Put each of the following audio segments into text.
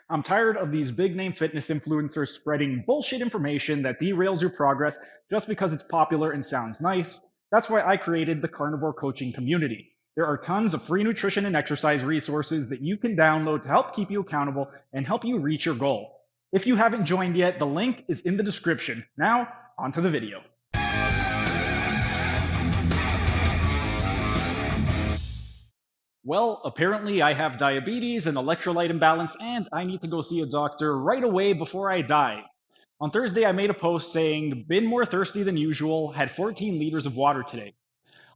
I'm tired of these big name fitness influencers spreading bullshit information that derails your progress just because it's popular and sounds nice. That's why I created the Carnivore Coaching Community. There are tons of free nutrition and exercise resources that you can download to help keep you accountable and help you reach your goal. If you haven't joined yet, the link is in the description. Now, onto the video. Well, apparently I have diabetes and electrolyte imbalance, and I need to go see a doctor right away before I die. On Thursday, I made a post saying, been more thirsty than usual, had 14 liters of water today.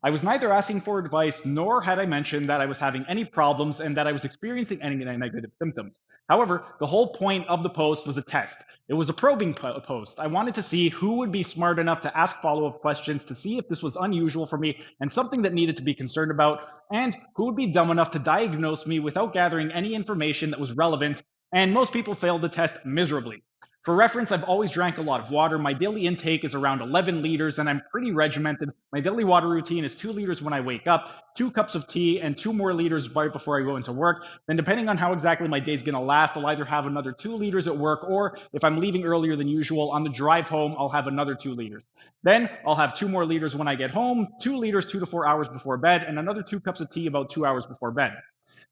I was neither asking for advice nor had I mentioned that I was having any problems and that I was experiencing any negative symptoms. However, the whole point of the post was a test. It was a probing post. I wanted to see who would be smart enough to ask follow-up questions to see if this was unusual for me and something that needed to be concerned about, and who would be dumb enough to diagnose me without gathering any information that was relevant, and most people failed the test miserably. For reference, I've always drank a lot of water. My daily intake is around 11 liters, and I'm pretty regimented. My daily water routine is 2 liters when I wake up, 2 cups of tea, and 2 more liters right before I go into work. Then, depending on how exactly my day's going to last, I'll either have another 2 liters at work, or if I'm leaving earlier than usual, on the drive home, I'll have another 2 liters. Then, I'll have 2 more liters when I get home, 2 liters 2 to 4 hours before bed, and another 2 cups of tea about 2 hours before bed.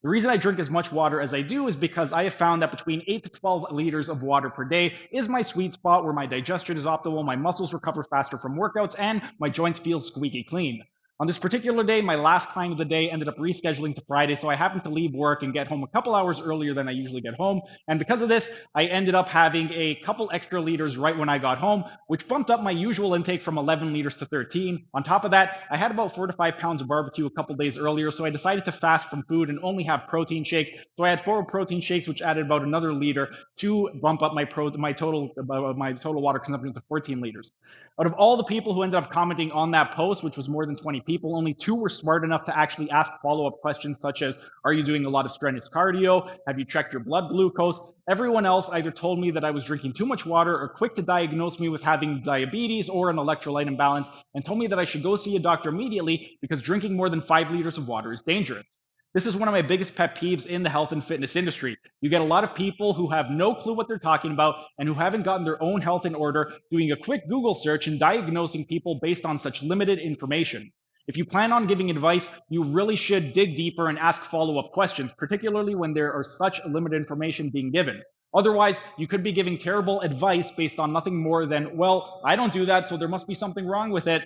The reason I drink as much water as I do is because I have found that between 8 to 12 liters of water per day is my sweet spot where my digestion is optimal, my muscles recover faster from workouts, and my joints feel squeaky clean. On this particular day, my last client of the day ended up rescheduling to Friday, so I happened to leave work and get home a couple hours earlier than I usually get home. And because of this, I ended up having a couple extra liters right when I got home, which bumped up my usual intake from 11 liters to 13. On top of that, I had about 4 to 5 pounds of barbecue a couple days earlier, so I decided to fast from food and only have protein shakes. So I had 4 protein shakes, which added about another liter to bump up my total water consumption to 14 liters. Out of all the people who ended up commenting on that post, which was more than 20 people, only 2 were smart enough to actually ask follow-up questions such as, are you doing a lot of strenuous cardio? Have you checked your blood glucose? Everyone else either told me that I was drinking too much water or quick to diagnose me with having diabetes or an electrolyte imbalance and told me that I should go see a doctor immediately because drinking more than 5 liters of water is dangerous. This is one of my biggest pet peeves in the health and fitness industry. You get a lot of people who have no clue what they're talking about and who haven't gotten their own health in order, doing a quick Google search and diagnosing people based on such limited information. If you plan on giving advice, you really should dig deeper and ask follow-up questions, particularly when there are such limited information being given. Otherwise, you could be giving terrible advice based on nothing more than, well, I don't do that, so there must be something wrong with it.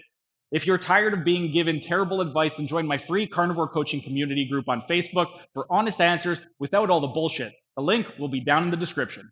If you're tired of being given terrible advice, then join my free carnivore coaching community group on Facebook for honest answers without all the bullshit. The link will be down in the description.